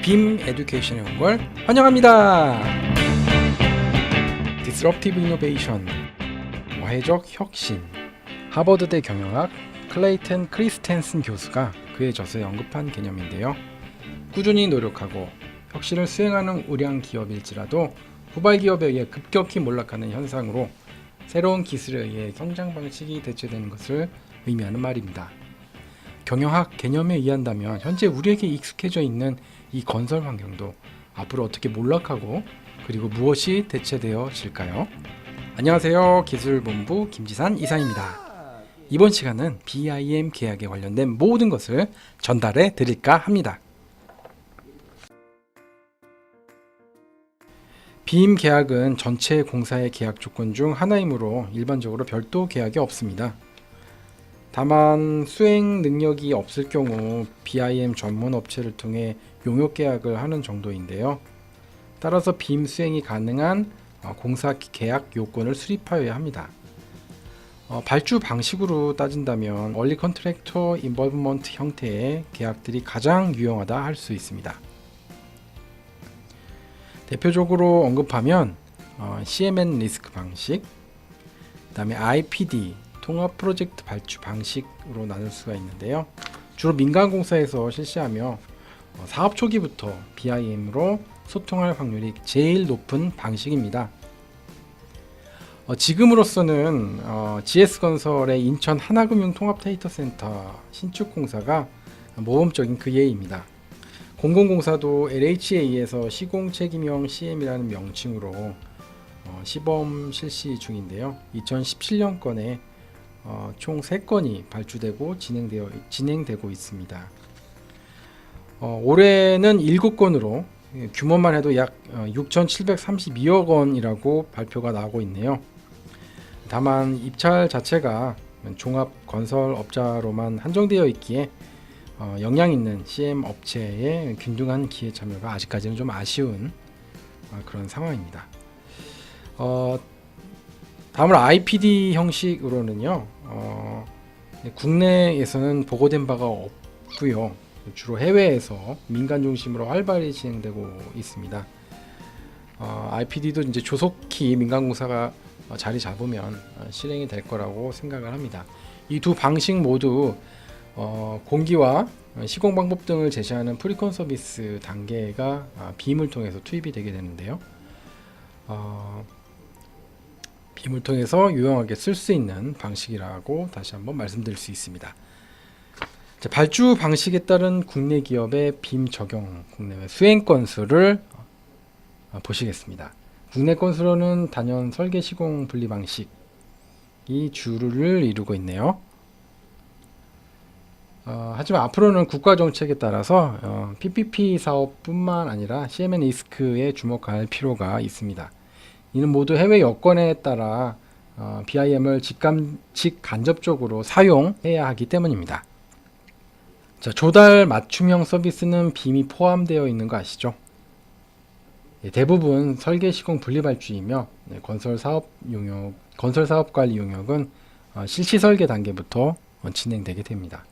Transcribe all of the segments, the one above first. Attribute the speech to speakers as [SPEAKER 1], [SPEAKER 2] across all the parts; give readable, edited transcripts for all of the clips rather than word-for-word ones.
[SPEAKER 1] 빔 에듀케이션에 온 걸 환영합니다. Disruptive Innovation, 와해적 혁신. 하버드대 경영학 클레이튼 크리스텐슨 교수가 그의 저서에 언급한 개념인데요. 꾸준히 노력하고 혁신을 수행하는 우량 기업일지라도 후발 기업에 의해 급격히 몰락하는 현상으로 새로운 기술에 의해 성장 방식이 대체되는 것을 의미하는 말입니다. 경영학 개념에 의한다면 현재 우리에게 익숙해져 있는 이 건설 환경도 앞으로 어떻게 몰락하고 그리고 무엇이 대체되어질까요? 안녕하세요. 기술본부 김지산 이사입니다. 이번 시간은 BIM 계약에 관련된 모든 것을 전달해 드릴까 합니다. BIM 계약은 전체 공사의 계약 조건 중 하나이므로 일반적으로 별도 계약이 없습니다. 다만 수행 능력이 없을 경우 BIM 전문 업체를 통해 용역 계약을 하는 정도인데요. 따라서 BIM 수행이 가능한 공사 계약 요건을 수립하여야 합니다. 발주 방식으로 따진다면 얼리 컨트랙터 인볼브먼트 형태의 계약들이 가장 유용하다 할 수 있습니다. 대표적으로 언급하면 CMN 리스크 방식, 그 다음에 IPD 통합 프로젝트 발주 방식으로 나눌 수가 있는데요. 주로 민간공사에서 실시하며 사업 초기부터 BIM으로 소통할 확률이 제일 높은 방식입니다. 지금으로서는 GS건설의 인천 하나금융 통합데이터센터 신축 공사가 모범적인 그 예입니다. 공공공사도 LHA에서 시공책임형 CM이라는 명칭으로 시범 실시 중인데요. 2017년건에 총 3건이 발주되고 진행되고 있습니다. 올해는 7건으로 규모만 해도 약 6,732억 원이라고 발표가 나오고 있네요. 다만 입찰 자체가 종합 건설업자로만 한정되어 있기에 역량 있는 CM 업체의 균등한 기회 참여가 아직까지는 좀 아쉬운 그런 상황입니다. 다음으로 IPD 형식으로는요, 국내에서는 보고된 바가 없고요. 주로 해외에서 민간 중심으로 활발히 진행되고 있습니다. IPD도 이제 조속히 민간공사가 자리 잡으면 실행이 될 거라고 생각을 합니다. 이 두 방식 모두 공기와 시공 방법 등을 제시하는 프리콘 서비스 단계가 BIM을 통해서 투입이 되게 되는데요. BIM을 통해서 유용하게 쓸 수 있는 방식이라고 다시 한번 말씀드릴 수 있습니다. 자, 발주 방식에 따른 국내 기업의 BIM 적용 국내외 수행 건수를 보시겠습니다. 국내 건수로는 단연 설계 시공 분리 방식이 주를 이루고 있네요. 하지만 앞으로는 국가 정책에 따라서 PPP 사업뿐만 아니라 CMN 리스크에 주목할 필요가 있습니다. 이는 모두 해외 여건에 따라 BIM을 직간접적으로 사용해야 하기 때문입니다. 자, 조달 맞춤형 서비스는 BIM이 포함되어 있는 거 아시죠? 대부분 설계 시공 분리 발주이며 건설 사업 관리 용역은 실시 설계 단계부터 진행되게 됩니다.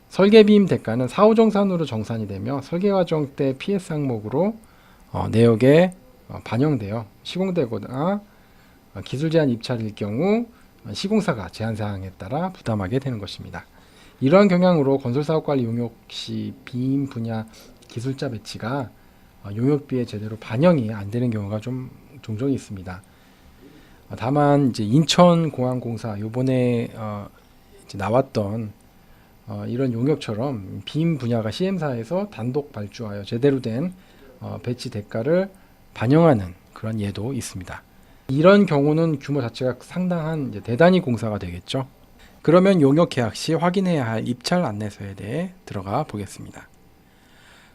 [SPEAKER 1] 설계 BIM 대가는 사후정산으로 정산이 되며 설계 과정 때 PS 항목으로 내역에 반영되어 시공되거나 기술 제한 입찰일 경우 시공사가 제한 사항에 따라 부담하게 되는 것입니다. 이러한 경향으로 건설사업관리 용역 시 BIM 분야 기술자 배치가 용역비에 제대로 반영이 안 되는 경우가 종종 있습니다. 다만 이제 인천공항공사 요번에 이제 나왔던 이런 용역처럼 BIM 분야가 CM사에서 단독 발주하여 제대로 된 배치 대가를 반영하는 그런 예도 있습니다. 이런 경우는 규모 자체가 상당한 이제 대단위 공사가 되겠죠. 그러면 용역 계약 시 확인해야 할 입찰 안내서에 대해 들어가 보겠습니다.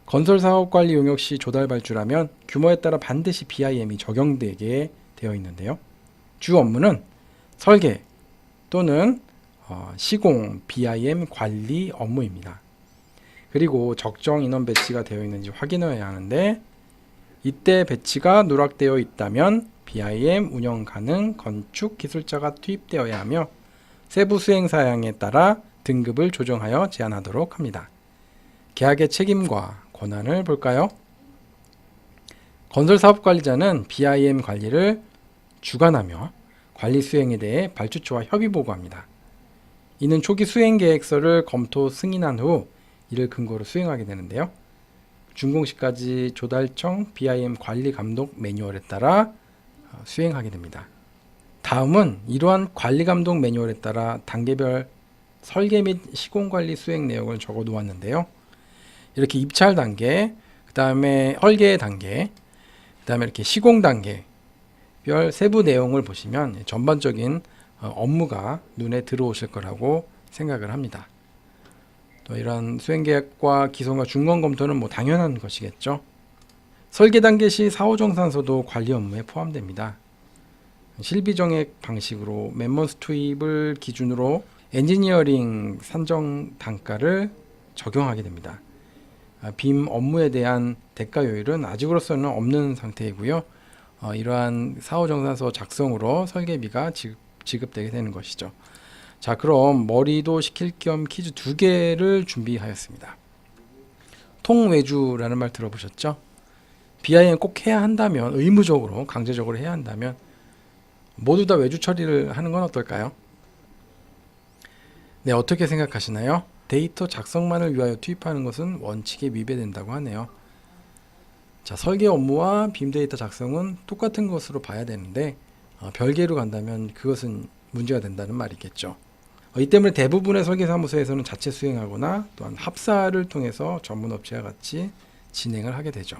[SPEAKER 1] 건설사업관리 용역 시 조달 발주라면 규모에 따라 반드시 BIM이 적용되게 되어 있는데요. 주 업무는 설계 또는 시공 BIM 관리 업무입니다. 그리고 적정 인원 배치가 되어 있는지 확인해야 하는데 이때 배치가 누락되어 있다면 BIM 운영 가능 건축 기술자가 투입되어야 하며 세부 수행 사양에 따라 등급을 조정하여 제한하도록 합니다. 계약의 책임과 권한을 볼까요? 건설사업관리자는 BIM 관리를 주관하며 관리 수행에 대해 발주처와 협의 보고합니다. 이는 초기 수행 계획서를 검토 승인한 후 이를 근거로 수행하게 되는데요. 준공시까지 조달청 BIM 관리 감독 매뉴얼에 따라 수행하게 됩니다. 다음은 이러한 관리 감독 매뉴얼에 따라 단계별 설계 및 시공관리 수행 내역을 적어 놓았는데요. 이렇게 입찰 단계, 그 다음에 설계 단계, 그 다음에 이렇게 시공 단계별 세부 내용을 보시면 전반적인 업무가 눈에 들어오실 거라고 생각을 합니다. 또 이런 수행계획과 기성과 중간 검토는 뭐 당연한 것이겠죠. 설계 단계 시 사후정산서도 관리 업무에 포함됩니다. 실비정액 방식으로 맨먼스 투입을 기준으로 엔지니어링 산정 단가를 적용하게 됩니다. 빔 업무에 대한 대가 요율은 아직으로서는 없는 상태이고요. 이러한 사후정산서 작성으로 설계비가 지급되게 되는 것이죠. 자, 그럼 머리도 식힐 겸 퀴즈 2개를 준비하였습니다. 통외주라는 말 들어보셨죠? BIM 꼭 해야 한다면, 의무적으로 강제적으로 해야 한다면 모두 다 외주 처리를 하는 건 어떨까요? 네, 어떻게 생각하시나요? 데이터 작성만을 위하여 투입하는 것은 원칙에 위배된다고 하네요. 자, 설계 업무와 빔 데이터 작성은 똑같은 것으로 봐야 되는데 별개로 간다면 그것은 문제가 된다는 말이겠죠. 이 때문에 대부분의 설계사무소에서는 자체 수행하거나 또한 합사를 통해서 전문 업체와 같이 진행을 하게 되죠.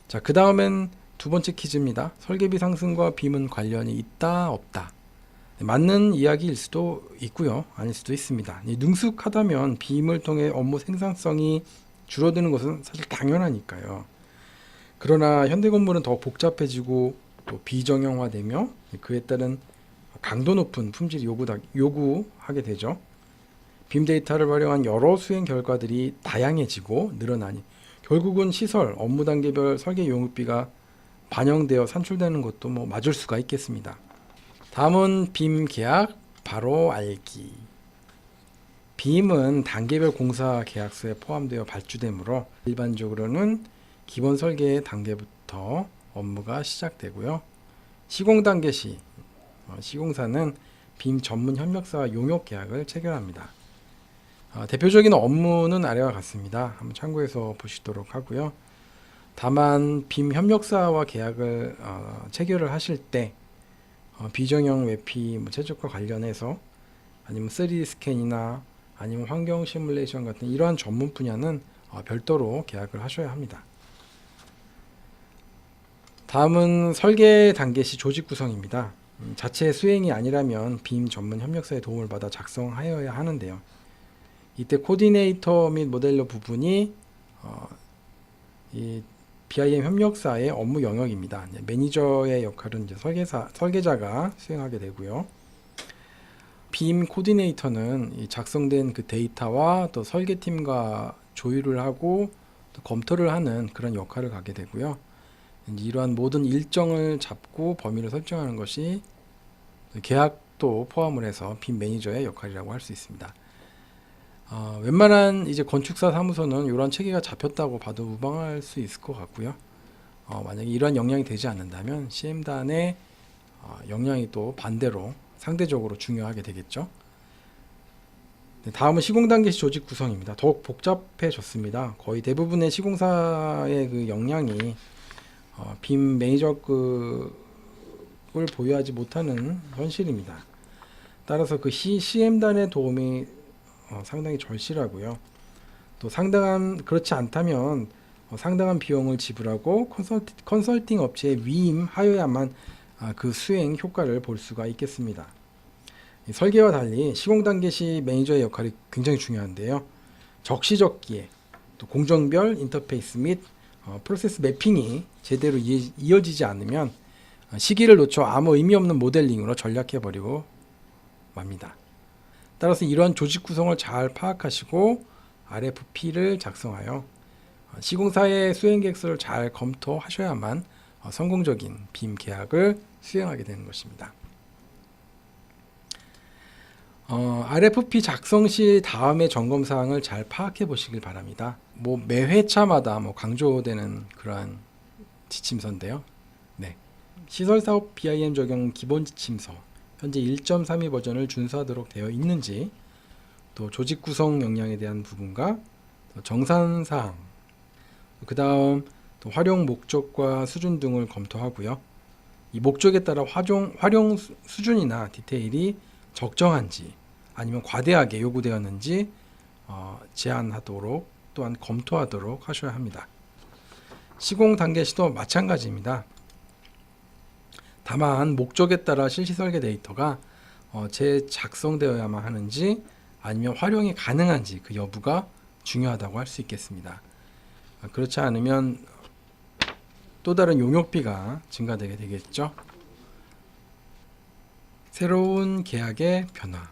[SPEAKER 1] 자, 그 다음엔 두 번째 퀴즈입니다. 설계비 상승과 빔은 관련이 있다, 없다? 맞는 이야기일 수도 있고요, 아닐 수도 있습니다. 능숙하다면 빔을 통해 업무 생산성이 줄어드는 것은 사실 당연하니까요. 그러나 현대건물은 더 복잡해지고 또 비정형화되며 그에 따른 강도 높은 품질이 요구하게 되죠. 빔 데이터를 활용한 여러 수행 결과들이 다양해지고 늘어나니 결국은 시설, 업무 단계별 설계 용역비가 반영되어 산출되는 것도 뭐 맞을 수가 있겠습니다. 다음은 빔 계약 바로 알기. 빔은 단계별 공사 계약서에 포함되어 발주되므로 일반적으로는 기본 설계 단계부터 업무가 시작되고요. 시공 단계 시 시공사는 빔 전문 협력사와 용역 계약을 체결합니다. 대표적인 업무는 아래와 같습니다. 한번 참고해서 보시도록 하고요. 다만 빔 협력사와 계약을 체결을 하실 때 비정형 외피 최적화 관련해서 아니면 3D 스캔이나 아니면 환경 시뮬레이션 같은 이러한 전문 분야는 별도로 계약을 하셔야 합니다. 다음은 설계 단계 시 조직 구성입니다. 자체 수행이 아니라면 빔 전문 협력사의 도움을 받아 작성하여야 하는데요. 이때 코디네이터 및 모델러 부분이 이 BIM 협력사의 업무 영역입니다. 매니저의 역할은 이제 설계자가 수행하게 되고요. 빔 코디네이터는 이 작성된 그 데이터와 또 설계팀과 조율을 하고 또 검토를 하는 그런 역할을 갖게 되고요. 이러한 모든 일정을 잡고 범위를 설정하는 것이 계약도 포함을 해서 빔 매니저의 역할이라고 할 수 있습니다. 웬만한 이제 건축사 사무소는 이런 체계가 잡혔다고 봐도 무방할 수 있을 것 같고요. 만약에 이러한 역량이 되지 않는다면 CM단의 역량이 또 반대로 상대적으로 중요하게 되겠죠. 네, 다음은 시공 단계 시 조직 구성입니다. 더욱 복잡해졌습니다. 거의 대부분의 시공사의 그 역량이 빔 매니저급을 보유하지 못하는 현실입니다. 따라서 그 CM단의 도움이 상당히 절실하고요. 또 그렇지 않다면 상당한 비용을 지불하고 컨설팅 업체에 위임하여야만 그 수행 효과를 볼 수가 있겠습니다. 설계와 달리 시공 단계 시 매니저의 역할이 굉장히 중요한데요. 적시적기에 또 공정별 인터페이스 및 프로세스 매핑이 제대로 이어지지 않으면 시기를 놓쳐 아무 의미 없는 모델링으로 전략해버리고 맙니다. 따라서 이러한 조직 구성을 잘 파악하시고 RFP를 작성하여 시공사의 수행 계획서를 잘 검토하셔야만 성공적인 빔 계약을 수행하게 되는 것입니다. RFP 작성 시 다음의 점검 사항을 잘 파악해 보시길 바랍니다. 매 회차마다 강조되는 그러한 지침서인데요. 네. 시설사업 BIM 적용 기본 지침서 현재 1.32 버전을 준수하도록 되어 있는지, 또 조직 구성 역량에 대한 부분과 또 정산 사항, 그 다음 또 활용 목적과 수준 등을 검토하고요. 이 목적에 따라 활용 수준이나 디테일이 적정한지 아니면 과대하게 요구되었는지 제한하도록 또한 검토하도록 하셔야 합니다. 시공 단계 시도 마찬가지입니다. 다만 목적에 따라 실시 설계 데이터가 재작성되어야만 하는지 아니면 활용이 가능한지 그 여부가 중요하다고 할 수 있겠습니다. 그렇지 않으면 또 다른 용역비가 증가되게 되겠죠. 새로운 계약의 변화.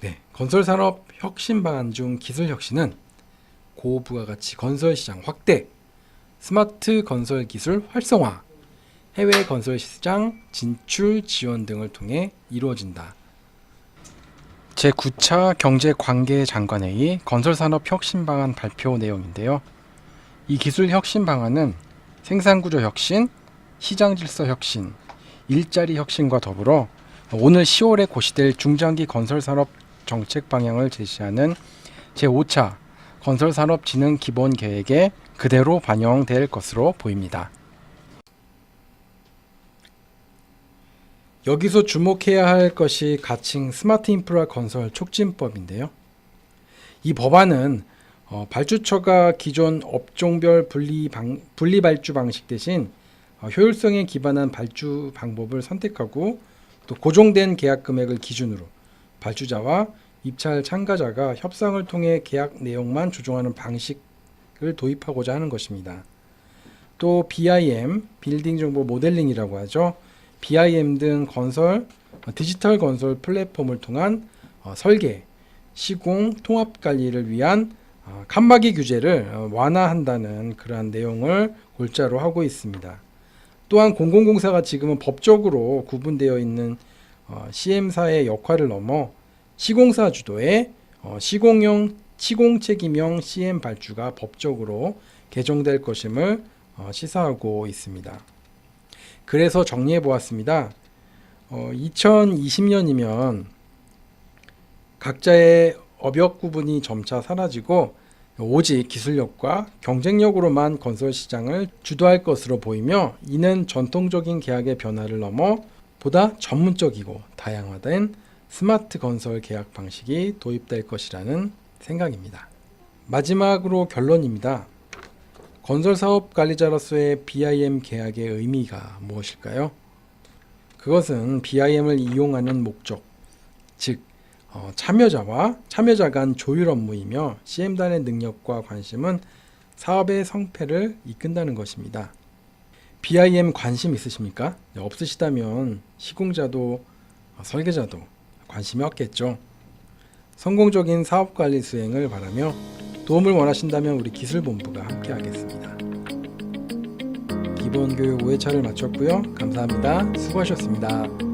[SPEAKER 1] 네, 건설산업 혁신 방안 중 기술 혁신은 고부가가치 건설 시장 확대, 스마트 건설 기술 활성화, 해외 건설 시장 진출 지원 등을 통해 이루어진다. 제9차 경제관계장관회의 건설산업 혁신 방안 발표 내용인데요. 이 기술 혁신 방안은 생산구조 혁신, 시장 질서 혁신, 일자리 혁신과 더불어 오늘 10월에 고시될 중장기 건설산업 정책 방향을 제시하는 제5차 건설산업진흥 기본계획에 그대로 반영될 것으로 보입니다. 여기서 주목해야 할 것이 가칭 스마트 인프라 건설 촉진법인데요. 이 법안은 발주처가 기존 업종별 분리 발주 방식 대신 효율성에 기반한 발주 방법을 선택하고 또 고정된 계약 금액을 기준으로 발주자와 입찰 참가자가 협상을 통해 계약 내용만 조정하는 방식을 도입하고자 하는 것입니다. 또 BIM, 빌딩 정보 모델링이라고 하죠. BIM 등 디지털 건설 플랫폼을 통한 설계, 시공, 통합 관리를 위한 칸막이 규제를 완화한다는 그러한 내용을 골자로 하고 있습니다. 또한 공공공사가 지금은 법적으로 구분되어 있는 CM사의 역할을 넘어 시공사 주도의 시공 책임형 CM 발주가 법적으로 개정될 것임을 시사하고 있습니다. 그래서 정리해 보았습니다. 2020년이면 각자의 업역 구분이 점차 사라지고 오직 기술력과 경쟁력으로만 건설 시장을 주도할 것으로 보이며, 이는 전통적인 계약의 변화를 넘어 보다 전문적이고 다양화된 스마트 건설 계약 방식이 도입될 것이라는 생각입니다. 마지막으로 결론입니다. 건설사업 관리자로서의 BIM 계약의 의미가 무엇일까요? 그것은 BIM을 이용하는 목적, 즉 참여자 간 조율 업무이며 CM단의 능력과 관심은 사업의 성패를 이끈다는 것입니다. BIM 관심 있으십니까? 없으시다면 시공자도 설계자도 관심이 없겠죠. 성공적인 사업관리 수행을 바라며 도움을 원하신다면 우리 기술본부가 함께하겠습니다. 기본교육 5회차를 마쳤고요. 감사합니다. 수고하셨습니다.